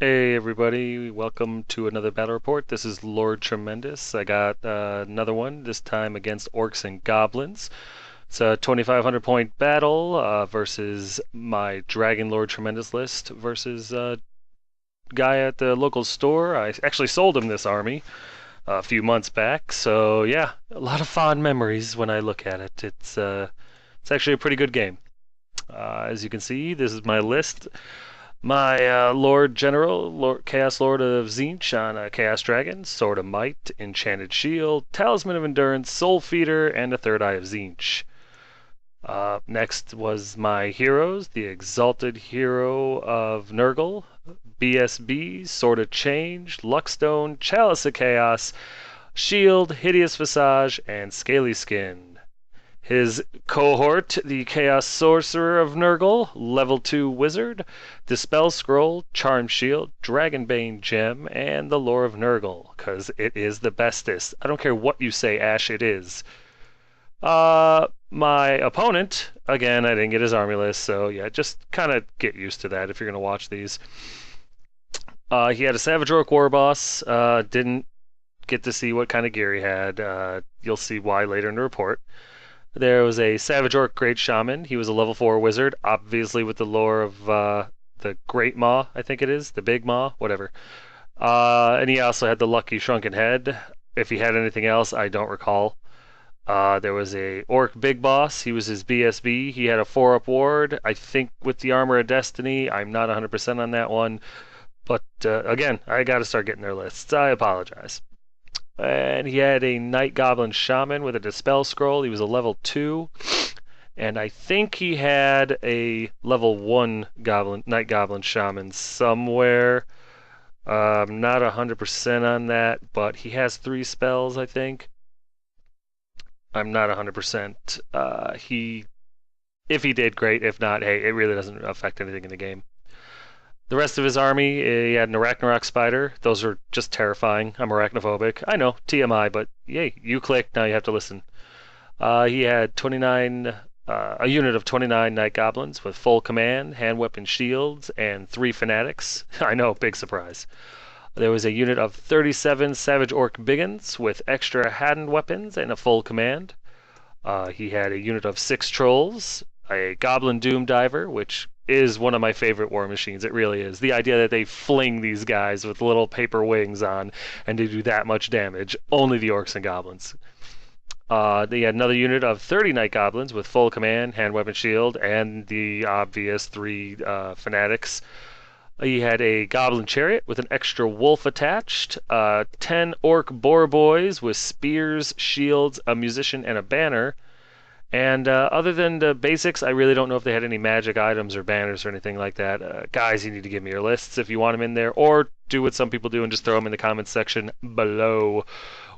Hey everybody, welcome to another battle report. This is Lord Tremendous. I got another one, this time against Orcs and Goblins. It's a 2,500 point battle versus my Dragon Lord Tremendous list versus a guy at the local store. I actually sold him this army a few months back, so yeah, a lot of fond memories when I look at it. It's actually a pretty good game. As you can see, this is my list. My Lord General, Chaos Lord of Tzeentch on a Chaos Dragon, Sword of Might, Enchanted Shield, Talisman of Endurance, Soul Feeder, and a Third Eye of Tzeentch. Next was my heroes, the Exalted Hero of Nurgle, BSB, Sword of Change, Luckstone, Chalice of Chaos, Shield, Hideous Visage, and Scaly Skin. His cohort, the Chaos Sorcerer of Nurgle, Level 2 Wizard, Dispel Scroll, Charm Shield, Dragonbane Gem, and the Lore of Nurgle, because it is the bestest. I don't care what you say, Ash, it is. My opponent, again, I didn't get his army list, so yeah, just kind of get used to that if you're going to watch these. He had a Savage Orc War Boss, didn't get to see what kind of gear he had. You'll see why later in the report. There was a Savage Orc Great Shaman. He was a level 4 wizard, obviously with the lore of the Great Maw, I think it is, the Big Maw, whatever. And he also had the Lucky Shrunken Head. If he had anything else, I don't recall. There was a Orc Big Boss. He was his BSB. He had a 4-up ward, I think with the Armor of Destiny. I'm not 100% on that one. But again, I got to start getting their lists. I apologize. And he had a Night Goblin Shaman with a Dispel Scroll. He was a level 2. And I think he had a level 1 Night Goblin Shaman somewhere. I'm not 100% on that, but he has 3 spells, I think. I'm not 100%. If he did, great. If not, hey, it really doesn't affect anything in the game. The rest of his army, he had an Arachnarok Spider. Those are just terrifying. I'm arachnophobic. I know, TMI, but yay, you clicked, now you have to listen. He had a unit of 29 Night Goblins with full command, hand weapon shields, and 3 Fanatics. I know, big surprise. There was a unit of 37 Savage Orc Biggins with extra hand weapons and a full command. He had a unit of 6 Trolls, a Goblin Doom Diver, which is one of my favorite war machines. It really is. The idea that they fling these guys with little paper wings on and they do that much damage. Only the Orcs and Goblins. They had another unit of 30 Night Goblins with full command, hand weapon shield, and the obvious 3 Fanatics. He had a Goblin Chariot with an extra wolf attached, 10 Orc Boar Boys with spears, shields, a musician, and a banner. And other than the basics, I really don't know if they had any magic items or banners or anything like that. Guys, you need to give me your lists if you want them in there, or do what some people do and just throw them in the comments section below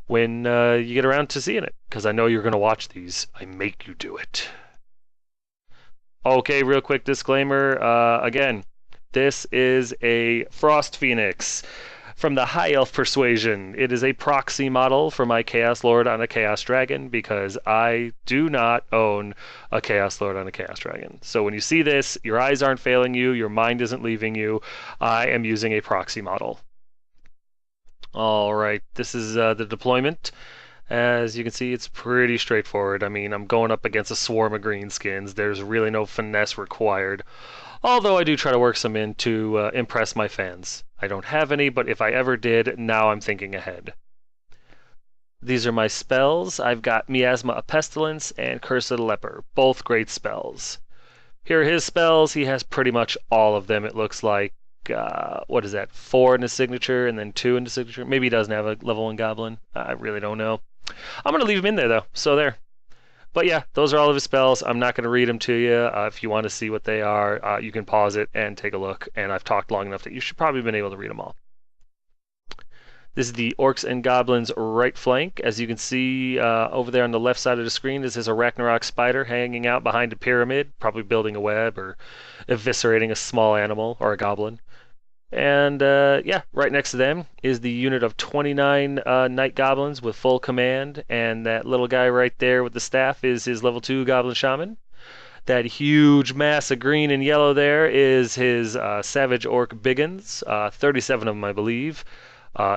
when you get around to seeing it, because I know you're going to watch these. I make you do it. Okay, real quick disclaimer. Again, this is a Frost Phoenix from the High Elf Persuasion. It is a proxy model for my Chaos Lord on a Chaos Dragon because I do not own a Chaos Lord on a Chaos Dragon. So when you see this, your eyes aren't failing you, your mind isn't leaving you. I am using a proxy model. All right, this is the deployment. As you can see, it's pretty straightforward. I mean, I'm going up against a swarm of greenskins. There's really no finesse required. Although I do try to work some in to impress my fans. I don't have any, but if I ever did, now I'm thinking ahead. These are my spells. I've got Miasma of Pestilence and Curse of the Leper, both great spells. Here are his spells. He has pretty much all of them, it looks like. What is that, 4 in his signature and then 2 in his signature? Maybe he doesn't have a level 1 goblin. I really don't know. I'm going to leave him in there, though, so there. But yeah, those are all of his spells. I'm not going to read them to you. If you want to see what they are, you can pause it and take a look. And I've talked long enough that you should probably have been able to read them all. This is the Orcs and Goblins right flank. As you can see over there on the left side of the screen, this is a Arachnarok Spider hanging out behind a pyramid, probably building a web or eviscerating a small animal or a goblin. And yeah, right next to them is the unit of 29 Night Goblins with full command, and that little guy right there with the staff is his level 2 Goblin Shaman. That huge mass of green and yellow there is his Savage Orc Biggins, 37 of them, I believe.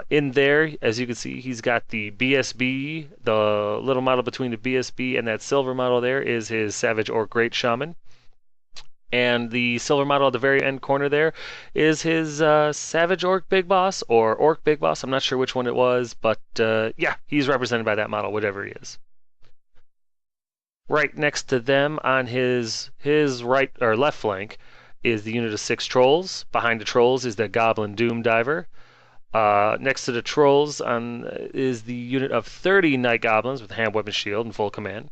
In there, as you can see, he's got the BSB, the little model between the BSB and that silver model there is his Savage Orc Great Shaman. And the silver model at the very end corner there is his Savage Orc Big Boss or Orc Big Boss. I'm not sure which one it was, but yeah, he's represented by that model, whatever he is. Right next to them on his right or left flank is the unit of 6 trolls. Behind the trolls is the Goblin Doom Diver. Next to the trolls is the unit of 30 Night Goblins with hand weapon shield and full command.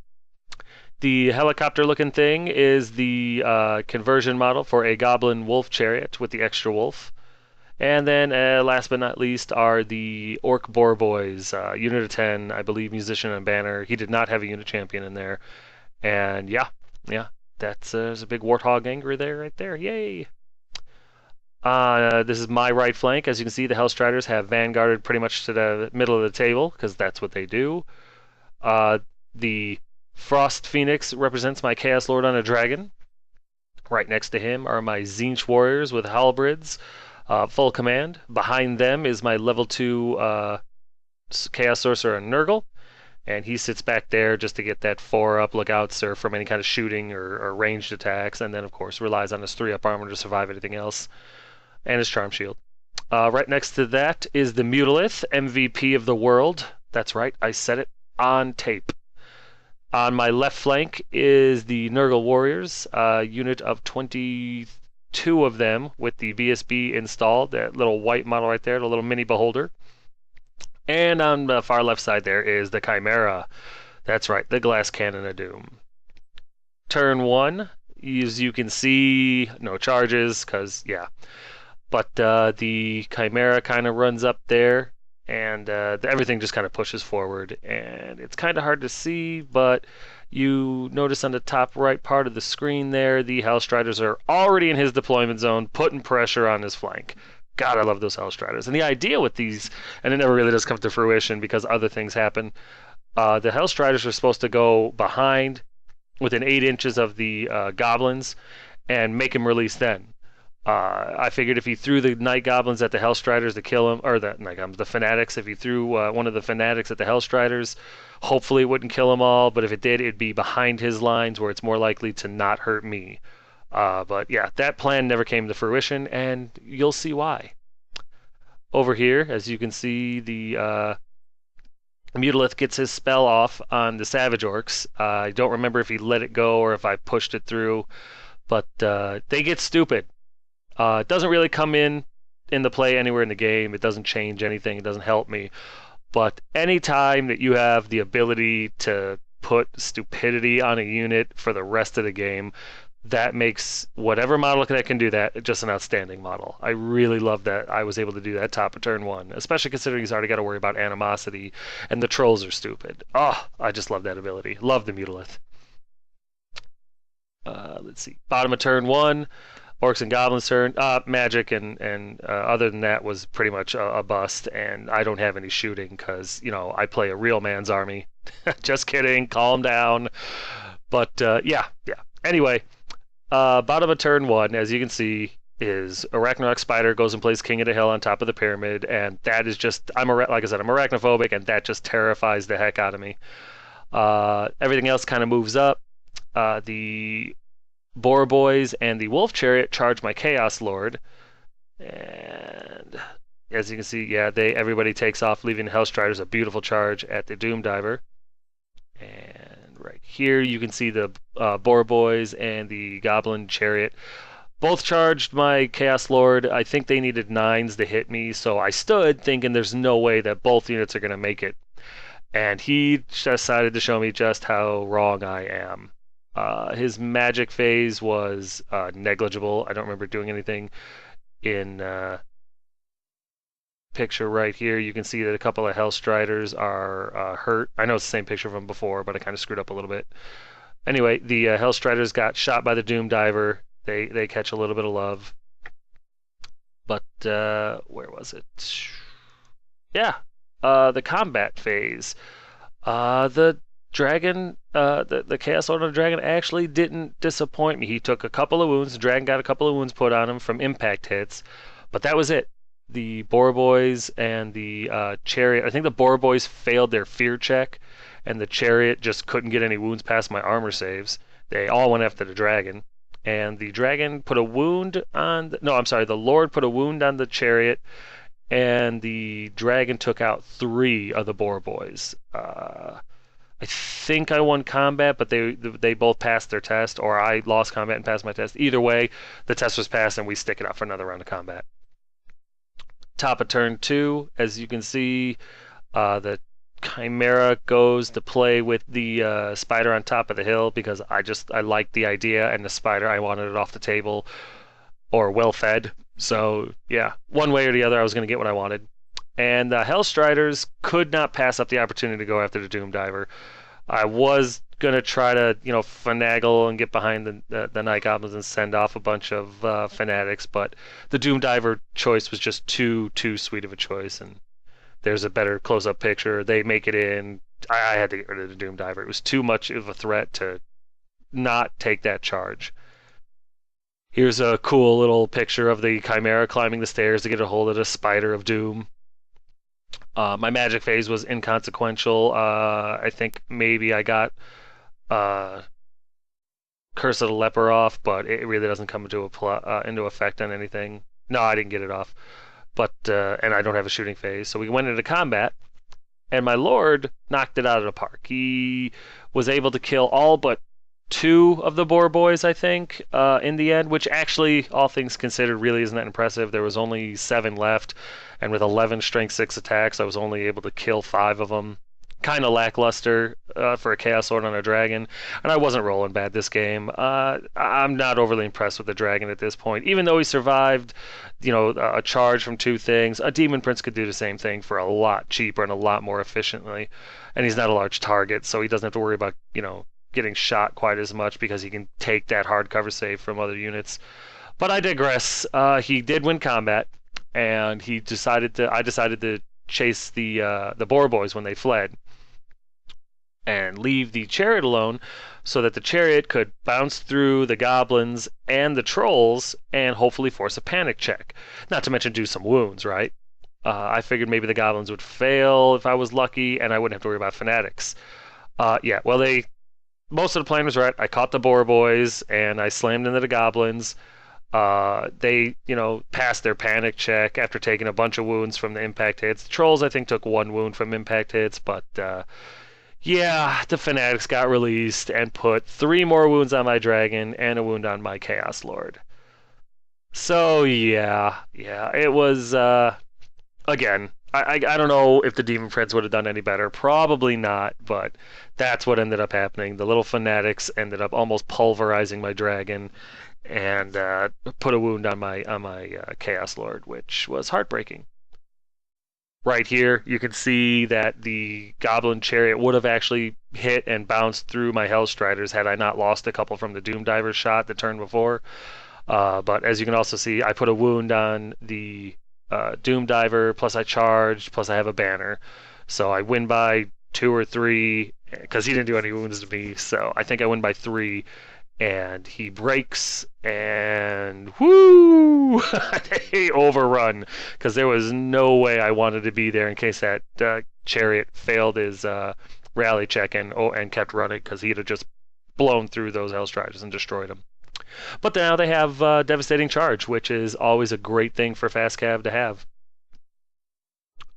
The helicopter-looking thing is the conversion model for a Goblin Wolf Chariot with the extra wolf. And then, last but not least, are the Orc Boar Boys, unit of 10, I believe, musician and banner. He did not have a unit champion in there. And yeah, that's there's a big Warthog Angry there, right there. Yay! This is my right flank. As you can see, the Hellstriders have vanguarded pretty much to the middle of the table, because that's what they do. The Frost Phoenix represents my Chaos Lord on a dragon. Right next to him are my Tzeentch Warriors with halberds, full command. Behind them is my level 2 Chaos Sorcerer Nurgle, and he sits back there just to get that 4-up lookout surf from any kind of shooting or ranged attacks, and then of course relies on his 3-up armor to survive anything else, and his Charm Shield. Right next to that is the Mutalith, MVP of the world. That's right, I said it on tape. On my left flank is the Nurgle Warriors, a unit of 22 of them with the VSB installed, that little white model right there, the little mini beholder. And on the far left side there is the Chimera. That's right, the Glass Cannon of Doom. Turn 1, as you can see, no charges, because, yeah. But the Chimera kind of runs up there, and everything just kind of pushes forward. And it's kind of hard to see, but you notice on the top right part of the screen there, the Hellstriders are already in his deployment zone, putting pressure on his flank. God, I love those Hellstriders. And the idea with these, and it never really does come to fruition because other things happen, the Hellstriders are supposed to go behind within 8 inches of the Goblins and make him release then. I figured if he threw the Night Goblins at the Hellstriders to kill him, or the Night Goblins, the Fanatics, if he threw one of the Fanatics at the Hellstriders, hopefully it wouldn't kill them all, but if it did, it'd be behind his lines where it's more likely to not hurt me. But yeah, that plan never came to fruition, and you'll see why. Over here, as you can see, the Mutalith gets his spell off on the Savage Orcs. I don't remember if he let it go or if I pushed it through, but they get stupid. It doesn't really come in the play anywhere in the game. It doesn't change anything. It doesn't help me. But anytime that you have the ability to put stupidity on a unit for the rest of the game, that makes whatever model that can do that just an outstanding model. I really love that I was able to do that top of turn 1, especially considering he's already got to worry about animosity and the trolls are stupid. Oh, I just love that ability. Love the Mutalith. Let's see. Bottom of turn 1, Orcs and Goblins turn. Magic and other than that was pretty much a bust, and I don't have any shooting because, you know, I play a real man's army. Just kidding. Calm down. But yeah. Anyway. Bottom of turn 1, as you can see, is Arachnarok Spider goes and plays King of the Hill on top of the pyramid, and that is just, like I said, I'm arachnophobic, and that just terrifies the heck out of me. Everything else kind of moves up. The Boar Boys and the Wolf Chariot charge my Chaos Lord, and as you can see, yeah, everybody takes off, leaving the Hellstriders a beautiful charge at the Doom Diver. And right here you can see the Boar Boys and the Goblin Chariot both charged my Chaos Lord. I think they needed 9s to hit me, so I stood thinking there's no way that both units are going to make it. And he decided to show me just how wrong I am. His magic phase was negligible. I don't remember doing anything. In picture right here, you can see that a couple of Hellstriders are hurt. I know it's the same picture from before, but I kind of screwed up a little bit. Anyway, the Hellstriders got shot by the Doom Diver. They catch a little bit of love. But where was it? Yeah, the combat phase. The Dragon, the Chaos Lord of the Dragon actually didn't disappoint me. He took a couple of wounds. The Dragon got a couple of wounds put on him from impact hits, but that was it. The Boar Boys and the Chariot. I think the Boar Boys failed their fear check, and the Chariot just couldn't get any wounds past my armor saves. They all went after the Dragon, and the Dragon put a wound on. No, I'm sorry. The Lord put a wound on the Chariot, and the Dragon took out 3 of the Boar Boys. I think I won combat, but they both passed their test, or I lost combat and passed my test. Either way, the test was passed, and we stick it out for another round of combat. Top of turn 2, as you can see, the Chimera goes to play with the spider on top of the hill because I liked the idea, and the spider, I wanted it off the table or well fed. So yeah, one way or the other, I was going to get what I wanted. And the Hellstriders could not pass up the opportunity to go after the Doom Diver. I was gonna try to, finagle and get behind the Night Goblins and send off a bunch of fanatics, but the Doom Diver choice was just too sweet of a choice. And there's a better close-up picture. They make it in. I had to get rid of the Doom Diver. It was too much of a threat to not take that charge. Here's a cool little picture of the Chimera climbing the stairs to get a hold of the Spider of Doom. My magic phase was inconsequential. I think maybe I got Curse of the Leper off, but it really doesn't come into effect on anything. No, I didn't get it off, but and I don't have a shooting phase. So we went into combat, and my Lord knocked it out of the park. He was able to kill all but 2 of the Boar Boys, I think, in the end, which actually, all things considered, really isn't that impressive. There was only 7 left, and with 11 Strength 6 attacks, I was only able to kill 5 of them. Kind of lackluster for a Chaos Lord on a Dragon, and I wasn't rolling bad this game. I'm not overly impressed with the Dragon at this point. Even though he survived, a charge from 2 things, a Demon Prince could do the same thing for a lot cheaper and a lot more efficiently, and he's not a large target, so he doesn't have to worry about, getting shot quite as much because he can take that hard cover save from other units. But I digress. He did win combat, and I decided to chase the Boar Boys when they fled and leave the Chariot alone so that the Chariot could bounce through the Goblins and the Trolls and hopefully force a panic check. Not to mention do some wounds, right? I figured maybe the Goblins would fail if I was lucky, and I wouldn't have to worry about Fanatics. Most of the plan was right. I caught the Boar Boys, and I slammed into the Goblins. They, passed their panic check after taking a bunch of wounds from the impact hits. The Trolls, I think, took 1 wound from impact hits, but the Fanatics got released and put 3 more wounds on my Dragon and a wound on my Chaos Lord. So, it was, again, I don't know if the Demon Prince would have done any better. Probably not, but that's what ended up happening. The little Fanatics ended up almost pulverizing my Dragon and put a wound on my Chaos Lord, which was heartbreaking. Right here, you can see that the Goblin Chariot would have actually hit and bounced through my Hellstriders had I not lost a couple from the Doom Diver shot the turn before. But as you can also see, I put a wound on the Doom Diver, plus I charged, plus I have a banner. So I win by 2 or 3, because he didn't do any wounds to me, so I think I win by 3, and he breaks, and whoo! They overrun, because there was no way I wanted to be there in case that Chariot failed his rally check and kept running, because he'd have just blown through those Hellstriders and destroyed them. But now they have Devastating Charge, which is always a great thing for Fast Cav to have.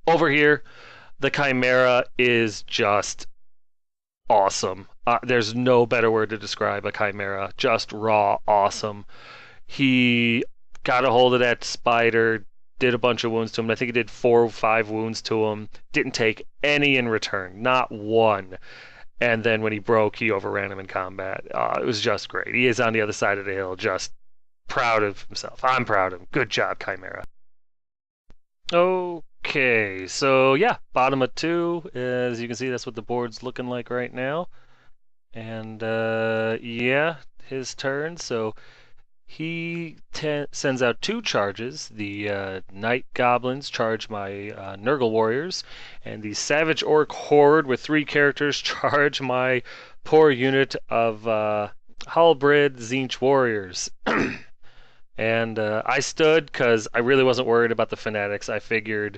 Over here, the Chimera is just awesome. There's no better word to describe a Chimera. Just raw awesome. He got a hold of that spider, did a bunch of wounds to him. I think he did 4 or 5 wounds to him. Didn't take any in return. Not one. And then when he broke, he overran him in combat. It was just great. He is on the other side of the hill, just proud of himself. I'm proud of him. Good job, Chimera. Okay, so yeah, bottom of 2. As you can see, that's what the board's looking like right now. And his turn. So He sends out two charges. The Night Goblins charge my Nurgle Warriors, and the Savage Orc Horde with three characters charge my poor unit of Halberd Tzeentch Warriors. And I stood because I really wasn't worried about the Fanatics. I figured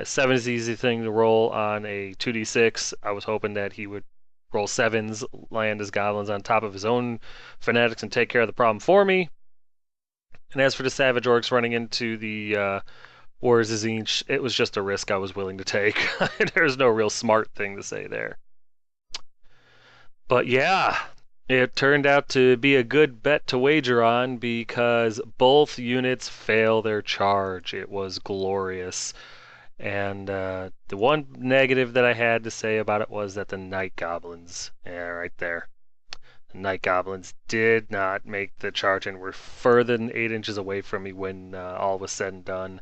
7 is the easy thing to roll on a 2d6. I was hoping that he would roll 7s, land his goblins on top of his own Fanatics, and take care of the problem for me. And as for the Savage Orcs running into the Warriors of Tzeentch, it was just a risk I was willing to take. There's no real smart thing to say there. But yeah, it turned out to be a good bet to wager on because both units fail their charge. It was glorious. And the one negative that I had to say about it was that the Night Goblins, yeah, right there, the Night Goblins did not make the charge and were further than 8 inches away from me when all was said and done.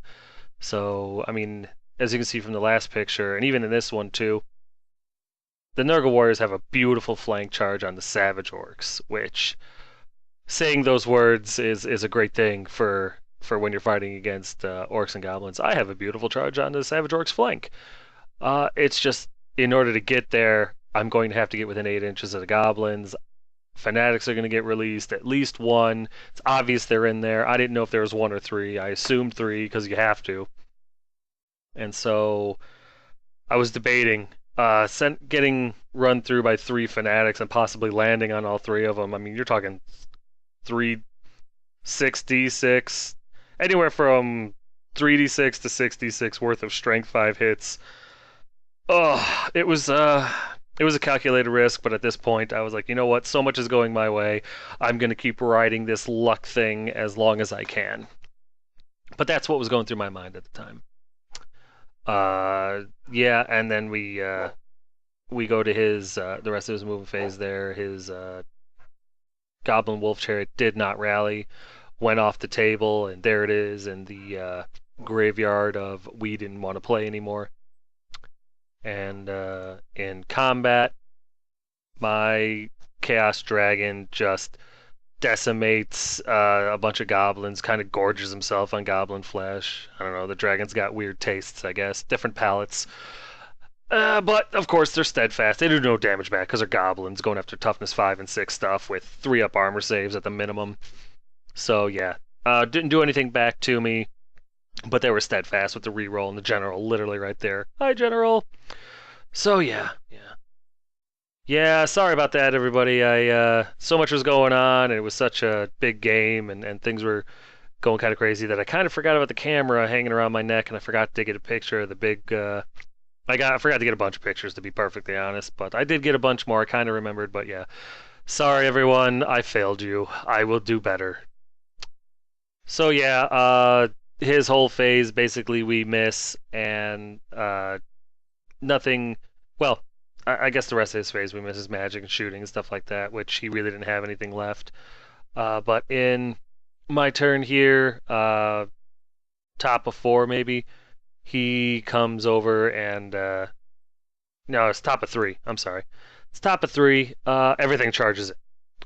So, I mean, as you can see from the last picture, and even in this one too, the Nurgle Warriors have a beautiful flank charge on the Savage Orcs, which saying those words is a great thing for when you're fighting against orcs and goblins. I have a beautiful charge on the Savage Orcs flank. It's just in order to get there, I'm going to have to get within 8 inches of the goblins. Fanatics are going to get released, at least one. It's obvious they're in there. I didn't know if there was 1 or 3. I assumed 3 because you have to. And so I was debating getting run through by 3 Fanatics and possibly landing on all 3 of them. I mean, you're talking 6d6, anywhere from 3d6 to 6d6 worth of strength 5 hits. Oh, it was a calculated risk, but at this point I was like, you know what? So much is going my way. I'm going to keep riding this luck thing as long as I can. But that's what was going through my mind at the time. Yeah, and then we go to his the rest of his movement phase there. His Goblin Wolf Chariot did not rally, went off the table, and there it is in the graveyard of we didn't want to play anymore. And in combat, my Chaos Dragon just decimates a bunch of goblins, kind of gorges himself on goblin flesh. I don't know, the dragon's got weird tastes, I guess, different palates. But of course they're steadfast. They do no damage back because they're goblins going after toughness 5 and 6 stuff with 3-up armor saves at the minimum. So yeah, didn't do anything back to me, but they were steadfast with the reroll and the general literally right there. Hi, general. So yeah. Yeah, sorry about that, everybody. I so much was going on, and it was such a big game, and things were going kind of crazy that I kind of forgot about the camera hanging around my neck, and I forgot to get a picture of the big. I forgot to get a bunch of pictures, to be perfectly honest, but I did get a bunch more. I kind of remembered, but yeah. Sorry, everyone. I failed you. I will do better. So yeah, his whole phase basically we miss, and nothing. Well, I guess the rest of his phase we miss his magic and shooting and stuff like that, which he really didn't have anything left. But in my turn here, top of 4 maybe, he comes over and no, it's top of 3. I'm sorry, it's top of 3. Everything charges it.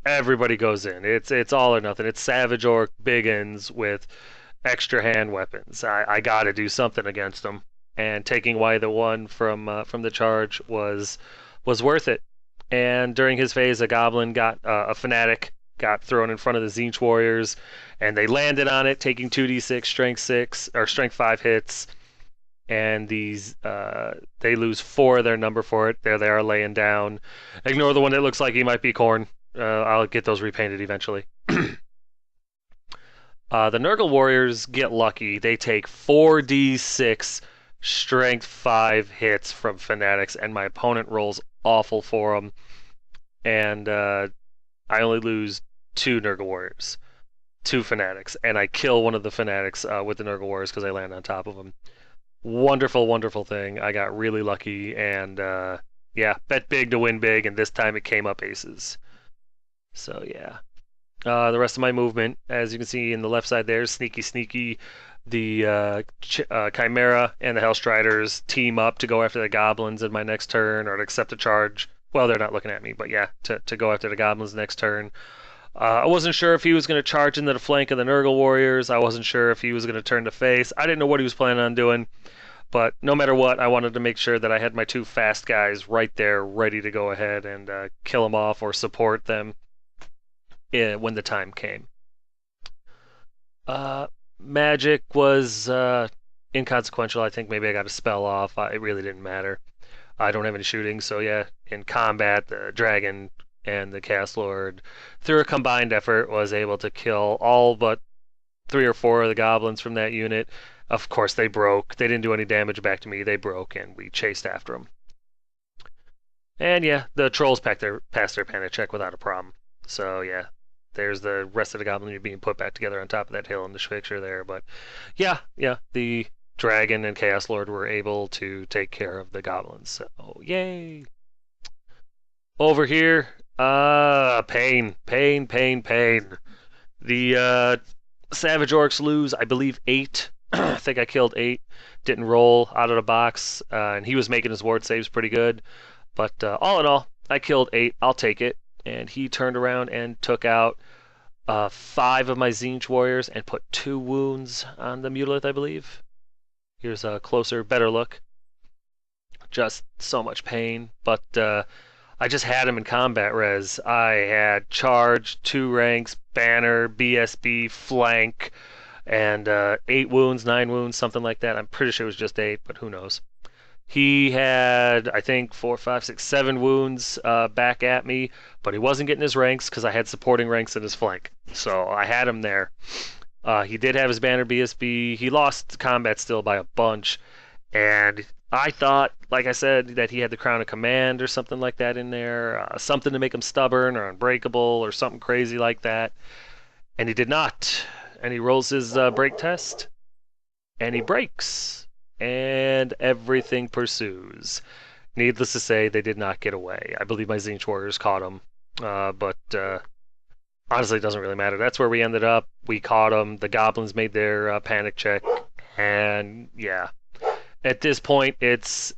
Everybody goes in. It's all or nothing. It's Savage Orc Biggins with extra hand weapons. I got to do something against them, and taking away the 1 from the charge was worth it. And during his phase, a goblin a fanatic got thrown in front of the Tzeentch Warriors, and they landed on it, taking 2d6 strength 6 or strength 5 hits. And these they lose 4 of their number for it. There they are laying down. Ignore the one that looks like he might be Khorne. I'll get those repainted eventually. The Nurgle Warriors get lucky. They take 4d6 strength 5 hits from fanatics, and my opponent rolls awful for them. And I only lose 2 Nurgle Warriors, 2 fanatics, and I kill one of the fanatics with the Nurgle Warriors because I land on top of them. Wonderful, wonderful thing. I got really lucky, and yeah, bet big to win big, and this time it came up aces. So yeah. The rest of my movement, as you can see in the left side there, sneaky. The Chimera and the Hellstriders team up to go after the goblins in my next turn, or to accept a charge. Well, they're not looking at me, but yeah, to go after the goblins next turn. I wasn't sure if he was going to charge into the flank of the Nurgle warriors. I wasn't sure if he was going to turn to face. I didn't know what he was planning on doing. But no matter what, I wanted to make sure that I had my two fast guys right there, ready to go ahead and kill them off or support them when the time came. Uh, Magic was inconsequential. I think maybe I got a spell off. It really didn't matter. I don't have any shooting, so yeah. In combat, the dragon and the Chaos Lord, through a combined effort, was able to kill all but three or four of the goblins from that unit. Of course, they broke. They didn't do any damage back to me. They broke, and we chased after them. And yeah, the trolls passed their panic check without a problem. So yeah, there's the rest of the goblin unit being put back together on top of that hill in the picture there. But yeah, the dragon and Chaos Lord were able to take care of the goblins. So yay! Over here, pain. The Savage Orcs lose, I believe, 8. I think I killed 8. Didn't roll out of the box, and he was making his ward saves pretty good. But all in all, I killed 8. I'll take it. And he turned around and took out 5 of my Tzeentch warriors and put 2 wounds on the Mutalith, I believe. Here's a closer, better look. Just so much pain. But I just had him in combat res. I had charge, 2 ranks, banner, BSB, flank, and 8 wounds, 9 wounds, something like that. I'm pretty sure it was just 8, but who knows. He had, I think, 4, 5, 6, 7 wounds back at me, but he wasn't getting his ranks because I had supporting ranks in his flank. So I had him there. He did have his banner BSB. He lost combat still by a bunch, and I thought, like I said, that he had the Crown of Command or something like that in there, something to make him stubborn or unbreakable or something crazy like that, and he did not. And he rolls his break test, and he breaks, and everything pursues. Needless to say, they did not get away. I believe my Tzeentch warriors caught him, but honestly, it doesn't really matter. That's where we ended up. We caught them. The goblins made their panic check, and yeah. At this point, it's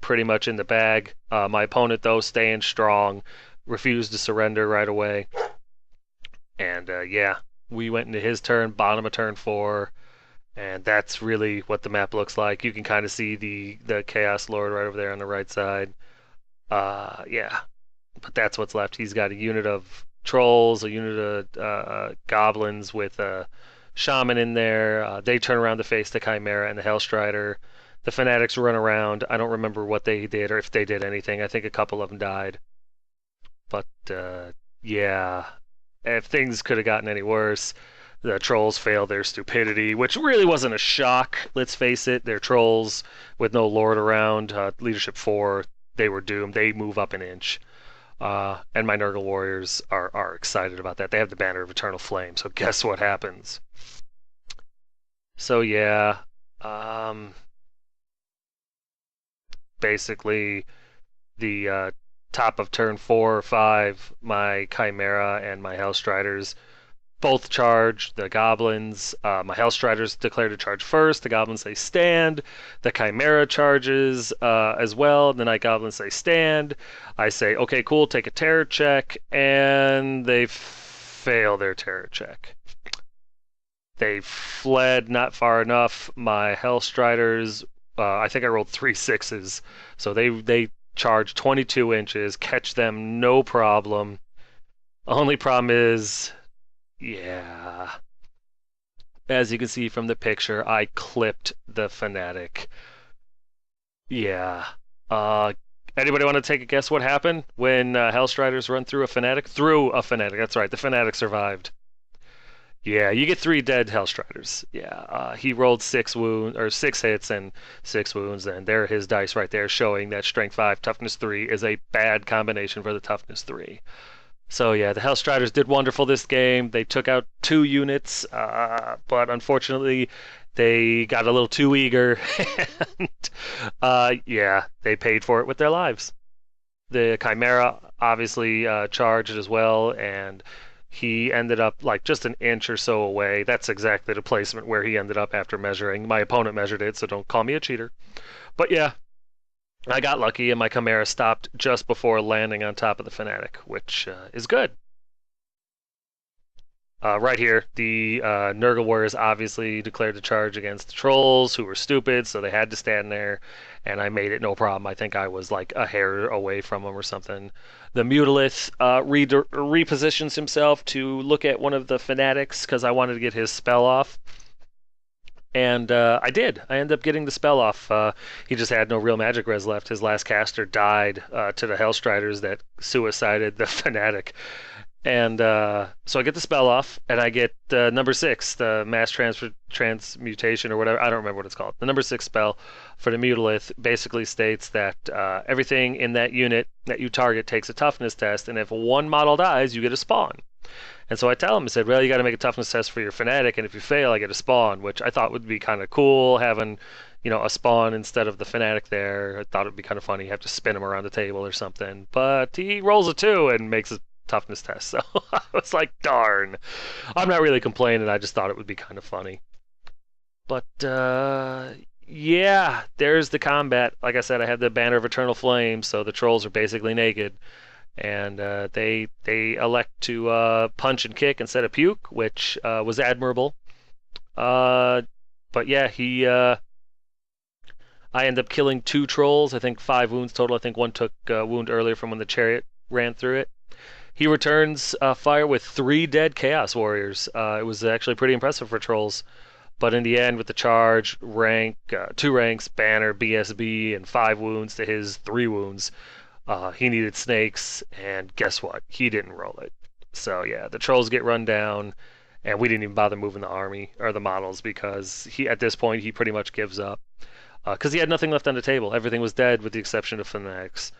pretty much in the bag. My opponent, though, staying strong, refused to surrender right away. And yeah, we went into his turn, bottom of turn 4, and that's really what the map looks like. You can kind of see the Chaos Lord right over there on the right side. Yeah, but that's what's left. He's got a unit of trolls, a unit of goblins with a shaman in there. They turn around to face the Chimera and the Hellstrider. The Fanatics run around. I don't remember what they did or if they did anything. I think a couple of them died. But yeah, if things could have gotten any worse, the trolls failed their stupidity, which really wasn't a shock. Let's face it, they're trolls with no lord around. Leadership 4, they were doomed. They move up an inch. And my Nurgle warriors are excited about that. They have the Banner of Eternal Flame, so guess what happens? So yeah, basically the top of turn 4 or 5, my Chimera and my Hellstriders both charge. The goblins, my Hellstriders declare to charge first. The goblins say stand. The Chimera charges as well. The Night Goblins say stand. I say, okay, cool, take a terror check, and they fail their terror check. They fled not far enough. My Hellstriders, I think I rolled 3 6s, so they charge 22 inches, catch them no problem. Only problem is, yeah, as you can see from the picture, I clipped the Fanatic. Yeah. Anybody want to take a guess what happened when Hellstriders run through a Fanatic? Through a Fanatic, that's right, the Fanatic survived. Yeah, you get 3 dead Hellstriders. Yeah, he rolled 6 wounds or 6 hits and 6 wounds, and there are his dice right there showing that Strength 5, Toughness 3 is a bad combination for the Toughness 3. So yeah, the Hellstriders did wonderful this game. They took out 2 units, but unfortunately, they got a little too eager, and yeah, they paid for it with their lives. The Chimera obviously charged as well, and he ended up like just an inch or so away. That's exactly the placement where he ended up after measuring. My opponent measured it, so don't call me a cheater. But yeah, I got lucky, and my Chimera stopped just before landing on top of the Fanatic, which is good. Right here, the Nurgle warriors obviously declared a charge against the trolls, who were stupid, so they had to stand there, and I made it no problem. I think I was like a hair away from them or something. The Mutalith repositions himself to look at one of the fanatics because I wanted to get his spell off. And I did. I ended up getting the spell off. He just had no real magic res left. His last caster died to the Hellstriders that suicided the Fanatic. And so I get the spell off, and I get number 6, the mass transmutation or whatever. I don't remember what it's called. The number 6 spell for the Mutalith basically states that everything in that unit that you target takes a toughness test, and if one model dies, you get a spawn. And so I tell him, I said, well, you got to make a toughness test for your Fanatic, and if you fail, I get a spawn, which I thought would be kind of cool, having, a spawn instead of the Fanatic there. I thought it would be kind of funny. You have to spin him around the table or something. But he rolls a 2 and makes a toughness test. So I was like, darn. I'm not really complaining. I just thought it would be kind of funny. But, yeah, there's the combat. Like I said, I had the Banner of Eternal Flame, so the trolls are basically naked. And they elect to punch and kick instead of puke, which was admirable. But yeah, I end up killing 2 trolls. I think 5 wounds total. I think one took a wound earlier from when the chariot ran through it. He returns fire with 3 dead Chaos Warriors. It was actually pretty impressive for trolls. But in the end, with the charge, 2 ranks, banner, BSB, and 5 wounds to his 3 wounds, he needed snakes, and guess what? He didn't roll it. So yeah, the trolls get run down, and we didn't even bother moving the army or the models because at this point he pretty much gives up because he had nothing left on the table. Everything was dead with the exception of fanatics.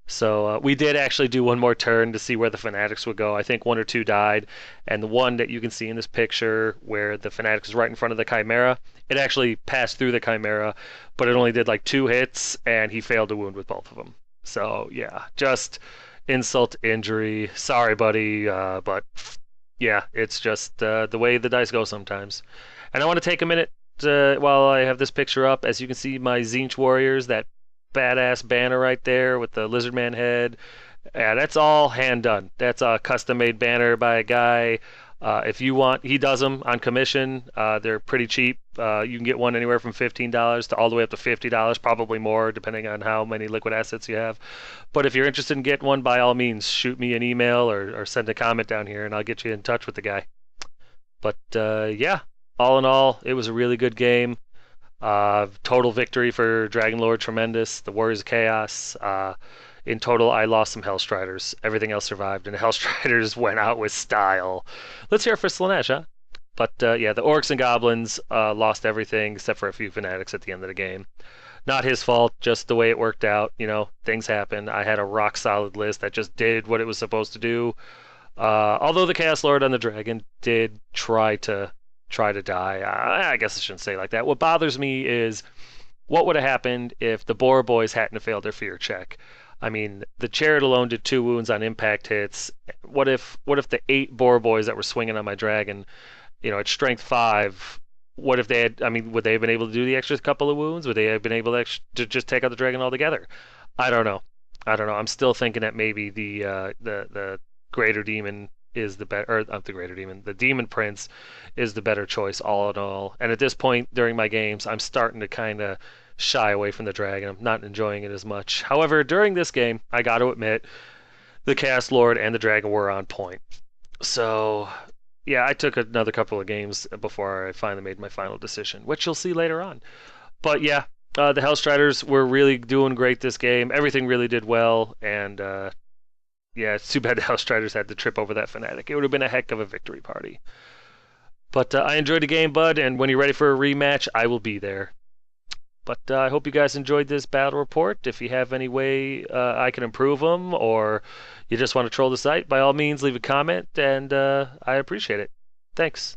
So we did actually do one more turn to see where the fanatics would go. I think 1 or 2 died, and the one that you can see in this picture where the fanatics is right in front of the Chimera, it actually passed through the Chimera, but it only did like 2 hits, and he failed to wound with both of them. So yeah, just insult to injury. Sorry, buddy, but yeah, it's just the way the dice go sometimes. And I want to take a minute while I have this picture up. As you can see, my Tzeentch Warriors, that badass banner right there with the lizard man head. Yeah, that's all hand done. That's a custom made banner by a guy. If you want, he does them on commission. They're pretty cheap. You can get one anywhere from $15 to all the way up to $50, probably more, depending on how many liquid assets you have. But if you're interested in getting one, by all means, shoot me an email or send a comment down here, and I'll get you in touch with the guy. But yeah, all in all, it was a really good game. Total victory for Dragon Lord Tremendous, the Warriors of Chaos. In total, I lost some Hellstriders. Everything else survived, and the Hellstriders went out with style. Let's hear it for Slaanesh, huh? But yeah, the Orcs and Goblins lost everything except for a few Fanatics at the end of the game. Not his fault, just the way it worked out. Things happen. I had a rock-solid list that just did what it was supposed to do. Although the Chaos Lord on the Dragon did try to die. I guess I shouldn't say it like that. What bothers me is what would have happened if the Boar Boys hadn't failed their fear check. I mean, the Chariot alone did 2 wounds on impact hits. What if the 8 Boar Boys that were swinging on my dragon, at strength 5, what if they had, would they have been able to do the extra couple of wounds? Would they have been able to just take out the dragon altogether? I don't know. I'm still thinking that maybe the Greater Demon is the better, or not the Greater Demon, the Demon Prince is the better choice all in all. And at this point during my games, I'm starting to kind of shy away from the dragon. I'm not enjoying it as much. However, during this game, I got to admit, the Chaos Lord and the dragon were on point. So, yeah, I took another couple of games before I finally made my final decision, which you'll see later on. But yeah, the Hellstriders were really doing great this game. Everything really did well, and yeah, it's too bad the Hellstriders had to trip over that Fanatic. It would have been a heck of a victory party. But I enjoyed the game, bud, and when you're ready for a rematch, I will be there. But I hope you guys enjoyed this battle report. If you have any way I can improve them, or you just want to troll the site, by all means, leave a comment, and I appreciate it. Thanks.